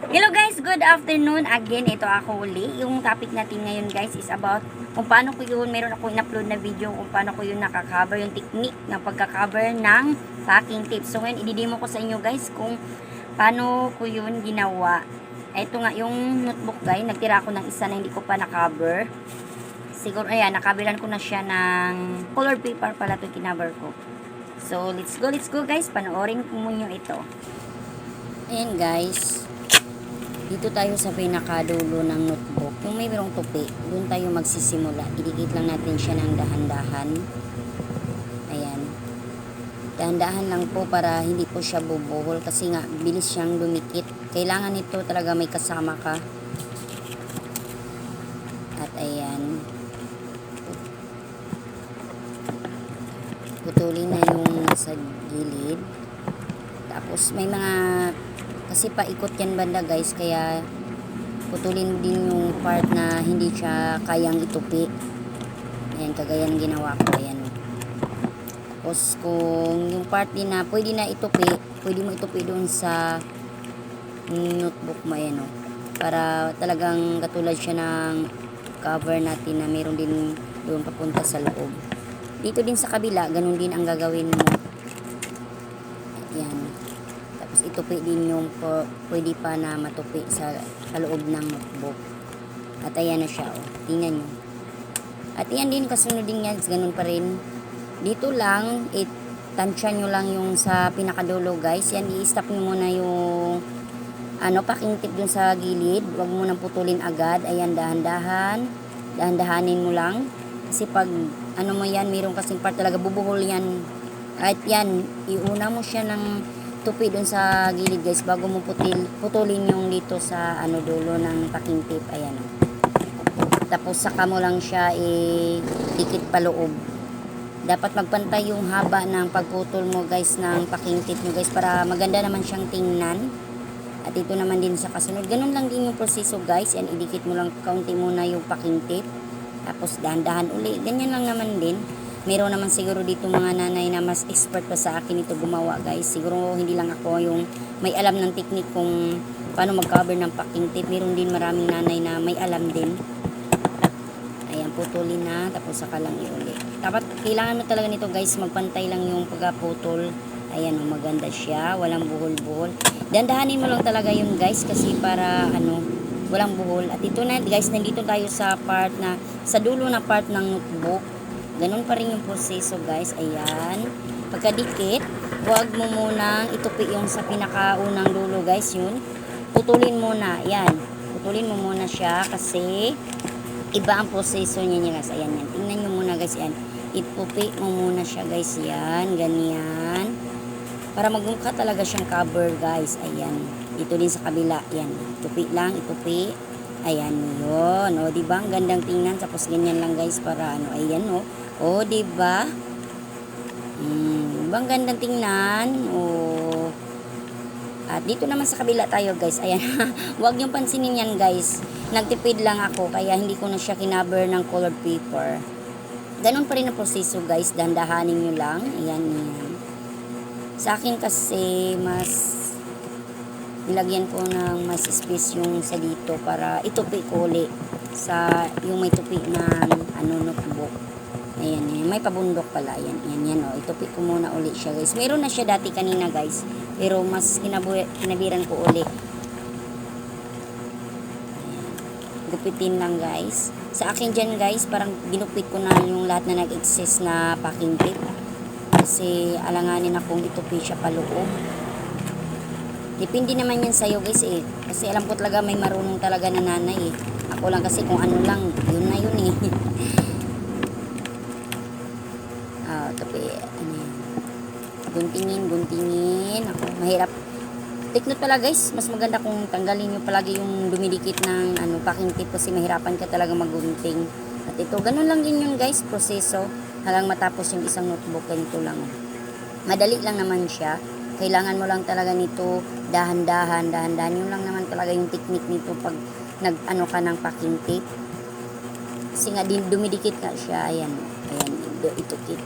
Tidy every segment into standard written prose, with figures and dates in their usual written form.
Hello guys, good afternoon again. Ito ako uli. Yung topic natin ngayon guys is about kung paano ko yun, meron ako in-upload na video kung paano ko yun nakaka-cover, yung technique ng pagka-cover ng packing tips. So ngayon, i-demo ko sa inyo guys kung paano ko yun ginawa. Ito nga yung notebook guys, nagtira ako ng isa na hindi ko pa na-cover. Siguro, ayan, nakabilan ko na siya ng colored paper pala ito kinaber ko. So, let's go guys. Panoorin ko muna ito. Ayan guys. Dito tayo sa pinakadulo ng notebook. Yung may merong tupi, doon tayo magsisimula. Idikit lang natin siya ng dahan-dahan. Ayan. Dahan-dahan lang po para hindi po siya bubuhol kasi nga bilis siyang dumikit. Kailangan nito talaga may kasama ka. At ayan. Putulin na yung sa gilid. Tapos may mga kasi paikot yan banda guys, kaya putulin din yung part na hindi siya kayang itupi. Ayan, kagaya ng ginawa ko. Ayan. Tapos kung yung part din na pwede na itupi, pwede mo itupi doon sa notebook mo. Ayan, para talagang katulad siya ng cover natin na meron din doon papunta sa loob. Dito din sa kabila, ganun din ang gagawin mo. Ayan. Tapos itupi din yung pwede pa na matupi sa loob ng notebook. At ayan na siya. Tingnan nyo. At yan din kasunod din yan. Ganun pa rin. Dito lang, tansya nyo lang yung sa pinakadulo guys. Yan, i-stop nyo muna yung packing tip dun sa gilid. Huwag mo nang putulin agad. Ayan, dahan-dahan. Dahan-dahanin mo lang. Kasi pag mo yan, mayroong kasing part talaga bubuhol yan. At yan, iuna mo siya ng tupi dun sa gilid guys bago mo putulin yung dito sa dulo ng packing tape. Ayan. Tapos saka mo lang siya dikit pa loob. Dapat magpantay yung haba ng pagputol mo guys ng packing tape mo guys para maganda naman siyang tingnan. At ito naman din sa kasunod. Ganun lang din yung proseso guys. Yan, idikit mo lang kaunti muna yung packing tape. Tapos dahan-dahan uli. Ganyan lang naman din. Meron naman siguro dito mga nanay na mas expert pa sa akin ito gumawa guys. Siguro hindi lang ako yung may alam ng technique kung paano mag-cover ng packing tape. Meron din maraming nanay na may alam din. Ayan, putulin na. Tapos saka lang iuli. Dapat kailangan mo talaga nito guys. Magpantay lang yung pagputol. Ayan, maganda siya. Walang buhol-buhol. Dandahanin mo lang talaga yun guys. Kasi para walang buhol. At ito na guys, nandito tayo sa part na sa dulo na part ng notebook. Ganun pa rin yung proseso guys. Ayan. Pagkadikit, huwag mo munang itupi yung sa pinakaunang dulo guys. Yun. Putulin muna. Ayan. Putulin mo muna siya kasi iba ang proseso niya guys. Ayan yan. Tingnan nyo muna guys. Ayan. Itupi mo muna siya guys. Yan. Ganyan. Para magmukha talaga siyang cover guys. Ayan. Dito din sa kabila. Ayan. Itupi lang. Itupi. Ayan yun. O, diba? Ang gandang tingnan. Tapos ganyan lang guys para ayan o. O, diba? Diba ang gandang tingnan? O. At dito naman sa kabila tayo guys. Ayan. Huwag niyong pansinin yan guys. Nagtipid lang ako. Kaya hindi ko na siya kinaber ng colored paper. Ganun pa rin ang proseso guys. Dandahanin nyo lang. Ayan yan. Sa akin kasi mas nilagyan ko ng mas space yung sa dito para itupi ko uli sa yung may tupi ng notebook. Ayan, may pabundok pala. Ayan, yan o. Itupi ko muna uli siya guys. Meron na siya dati kanina guys. Pero mas kinabiran ko uli. Ayan. Gupitin lang guys. Sa akin dyan guys, parang ginupit ko na yung lahat na nag-excess na packing tape. Kasi alanganin akong itupi siya paloob. Depende naman yan sa'yo guys Kasi alam ko talaga may marunong talaga na nanay Ako lang kasi kung ano lang, yun na yun Tapi, guntingin. Ako, mahirap. Take note pala guys, mas maganda kung tanggalin nyo palagi yung dumidikit ng packing tape kasi mahirapan ka talaga magunting. At ito, ganun lang din yung guys, proseso. Hanggang matapos yung isang notebook, ganito lang. Madali lang naman siya. Kailangan mo lang talaga nito dahan-dahan. Yun lang naman talaga yung technique nito pag ka ng packing tape. Kasi nga dumidikit ka siya. Ayan.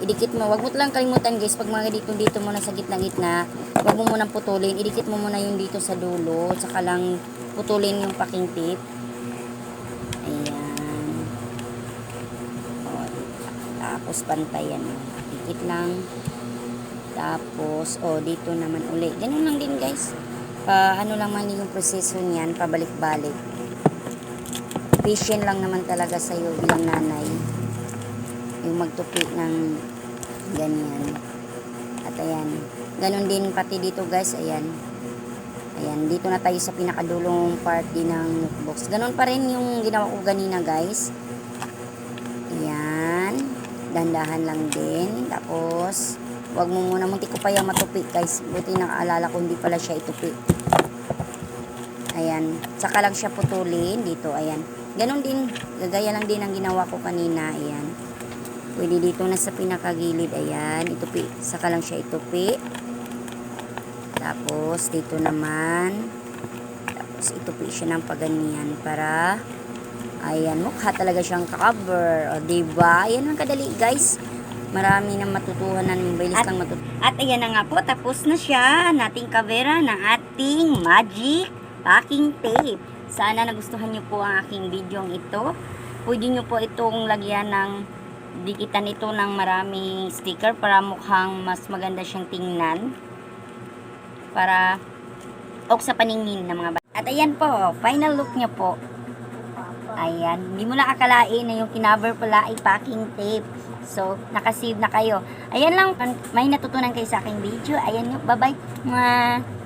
Idikit mo. Wag mo lang kalimutan guys, pag mga dito mo na sa gitna-gitna, wag mo munang putulin. Idikit mo muna yung dito sa dulo, saka lang putulin yung packing tape. Ayan. O, tapos pantayan. Dikit lang. Tapos, dito naman uli. Ganun lang din guys. Ano lang man yung proseso niyan, pabalik-balik. Patient lang naman talaga sa'yo bilang nanay. Yung magtupi ng ganyan. At ayan. Ganun din pati dito guys. Ayan. Ayan. Dito na tayo sa pinakadulong part din ng notebooks. Ganun pa rin yung ginawa ko ganina guys. Ayan. Dandahan lang din. Tapos, wag mo muna. Munti ko pa yung matupi guys. Buti nakaalala ko hindi pala siya itupi. Ayan. Saka lang siya putulin. Dito. Ayan. Ganun din. Gagaya lang din ang ginawa ko kanina. Ayan. Pwede dito na sa pinakagilid. Ayan. Itupi. Saka lang siya itupi. Tapos, dito naman. Tapos, itupi siya ng paganyan para, ayan, mukha talaga siyang cover. O, diba? Ayan ang kadali, guys. Marami nang matutuhanan. Bilis lang matutuhanan. At ayan na nga po. Tapos na siya. Nating kavera ng ating magic packing tape. Sana nagustuhan nyo po ang aking video ito. Pwede nyo po itong lagyan ng dikitan ito ng maraming sticker para mukhang mas maganda siyang tingnan. Para sa paningin ng mga bata. At ayan po, final look niya po. Ayan, hindi mo na akalain na yung kinaver pala ay packing tape. So, nakasave na kayo. Ayan lang, may natutunan kayo sa aking video. Ayan nyo, bye-bye.